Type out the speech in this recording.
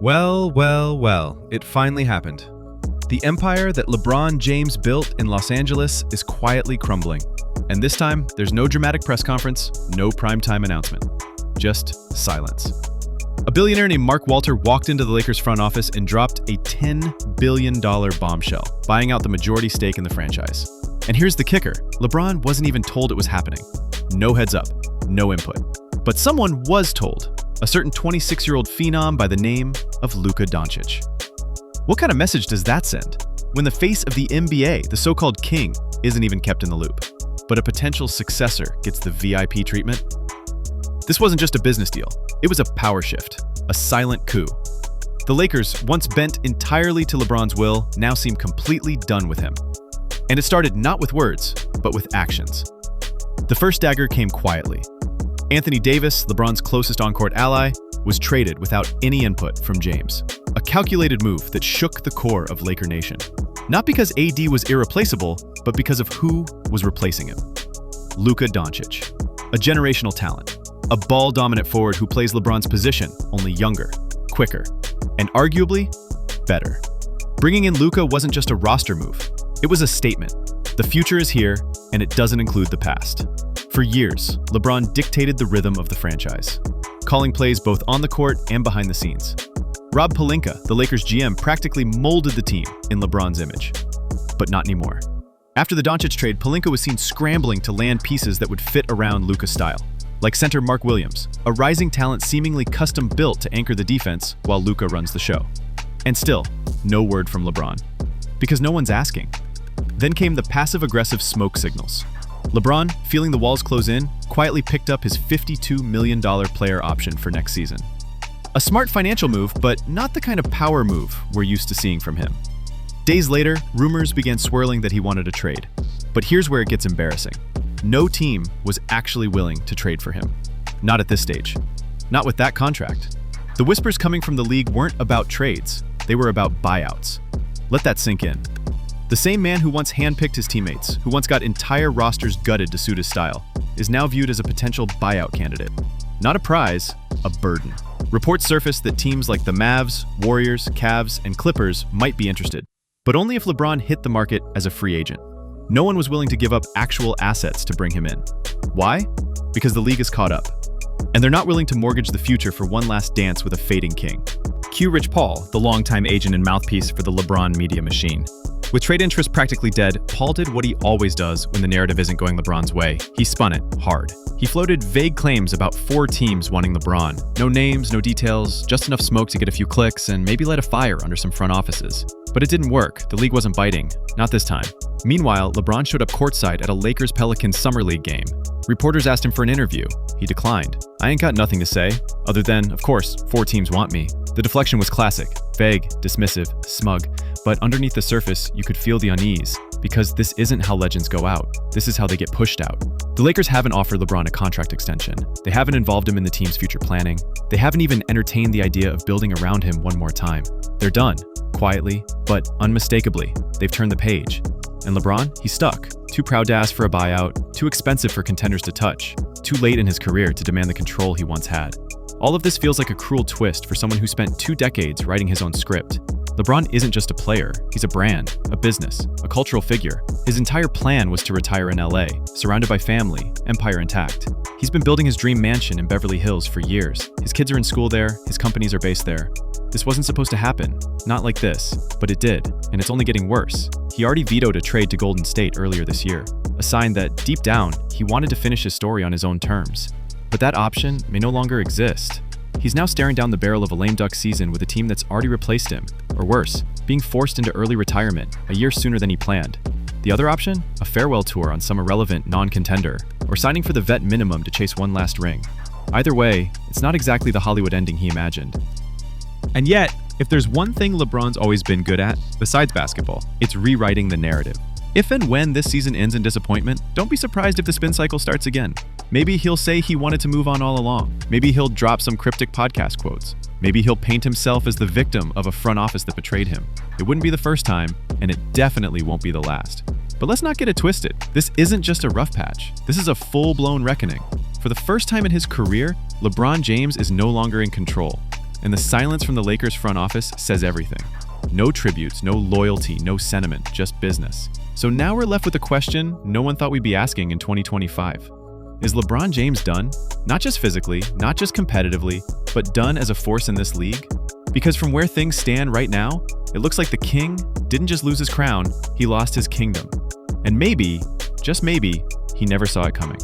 Well, it finally happened. The empire that LeBron James built in Los Angeles is quietly crumbling. And this time, there's no dramatic press conference, no primetime announcement. Just silence. A billionaire named Mark Walter walked into the Lakers front office and dropped a $10 billion bombshell, buying out the majority stake in the franchise. And here's the kicker. LeBron wasn't even told it was happening. No heads up, no input. But someone was told. A certain 26-year-old phenom by the name of Luka Doncic. What kind of message does that send when the face of the NBA, the so-called king, isn't even kept in the loop, but a potential successor gets the VIP treatment? This wasn't just a business deal. It was a power shift, a silent coup. The Lakers, once bent entirely to LeBron's will, now seem completely done with him. And it started not with words, but with actions. The first dagger came quietly. Anthony Davis, LeBron's closest on-court ally, was traded without any input from James. A calculated move that shook the core of Laker Nation. Not because AD was irreplaceable, but because of who was replacing him. Luka Doncic, a generational talent, a ball-dominant forward who plays LeBron's position, only younger, quicker, and arguably better. Bringing in Luka wasn't just a roster move. It was a statement. The future is here, and it doesn't include the past. For years, LeBron dictated the rhythm of the franchise, calling plays both on the court and behind the scenes. Rob Pelinka, the Lakers GM, practically molded the team in LeBron's image. But not anymore. After the Doncic trade, Pelinka was seen scrambling to land pieces that would fit around Luka's style, like center Mark Williams, a rising talent seemingly custom-built to anchor the defense while Luka runs the show. And still, no word from LeBron. Because no one's asking. Then came the passive-aggressive smoke signals. LeBron, feeling the walls close in, quietly picked up his $52 million player option for next season. A smart financial move, but not the kind of power move we're used to seeing from him. Days later, rumors began swirling that he wanted a trade. But here's where it gets embarrassing. No team was actually willing to trade for him. Not at this stage. Not with that contract. The whispers coming from the league weren't about trades. They were about buyouts. Let that sink in. The same man who once handpicked his teammates, who once got entire rosters gutted to suit his style, is now viewed as a potential buyout candidate. Not a prize, a burden. Reports surfaced that teams like the Mavs, Warriors, Cavs, and Clippers might be interested, but only if LeBron hit the market as a free agent. No one was willing to give up actual assets to bring him in. Why? Because the league is caught up, and they're not willing to mortgage the future for one last dance with a fading king. Cue Rich Paul, the longtime agent and mouthpiece for the LeBron media machine. With trade interest practically dead, Paul did what he always does when the narrative isn't going LeBron's way. He spun it hard. He floated vague claims about 4 teams wanting LeBron. No names, no details, just enough smoke to get a few clicks and maybe light a fire under some front offices. But it didn't work. The league wasn't biting. Not this time. Meanwhile, LeBron showed up courtside at a Lakers-Pelicans Summer League game. Reporters asked him for an interview. He declined. I ain't got nothing to say, other than, of course, 4 teams want me. The deflection was classic, vague, dismissive, smug, but underneath the surface, you could feel the unease, because this isn't how legends go out. This is how they get pushed out. The Lakers haven't offered LeBron a contract extension. They haven't involved him in the team's future planning. They haven't even entertained the idea of building around him one more time. They're done, quietly, but unmistakably. They've turned the page. And LeBron, he's stuck. Too proud to ask for a buyout, too expensive for contenders to touch, too late in his career to demand the control he once had. All of this feels like a cruel twist for someone who spent 2 decades writing his own script. LeBron isn't just a player, he's a brand, a business, a cultural figure. His entire plan was to retire in LA, surrounded by family, empire intact. He's been building his dream mansion in Beverly Hills for years. His kids are in school there, his companies are based there. This wasn't supposed to happen, not like this, but it did, and it's only getting worse. He already vetoed a trade to Golden State earlier this year, a sign that, deep down, he wanted to finish his story on his own terms. But that option may no longer exist. He's now staring down the barrel of a lame duck season with a team that's already replaced him, or worse, being forced into early retirement a year sooner than he planned. The other option? A farewell tour on some irrelevant non-contender, or signing for the vet minimum to chase one last ring. Either way, it's not exactly the Hollywood ending he imagined. And yet, if there's one thing LeBron's always been good at, besides basketball, it's rewriting the narrative. If and when this season ends in disappointment, don't be surprised if the spin cycle starts again. Maybe he'll say he wanted to move on all along. Maybe he'll drop some cryptic podcast quotes. Maybe he'll paint himself as the victim of a front office that betrayed him. It wouldn't be the first time, and it definitely won't be the last. But let's not get it twisted. This isn't just a rough patch. This is a full-blown reckoning. For the first time in his career, LeBron James is no longer in control. And the silence from the Lakers front office says everything. No tributes, no loyalty, no sentiment, just business. So now we're left with a question no one thought we'd be asking in 2025. Is LeBron James done? Not just physically, not just competitively, but done as a force in this league? Because from where things stand right now, it looks like the king didn't just lose his crown, he lost his kingdom. And maybe, just maybe, he never saw it coming.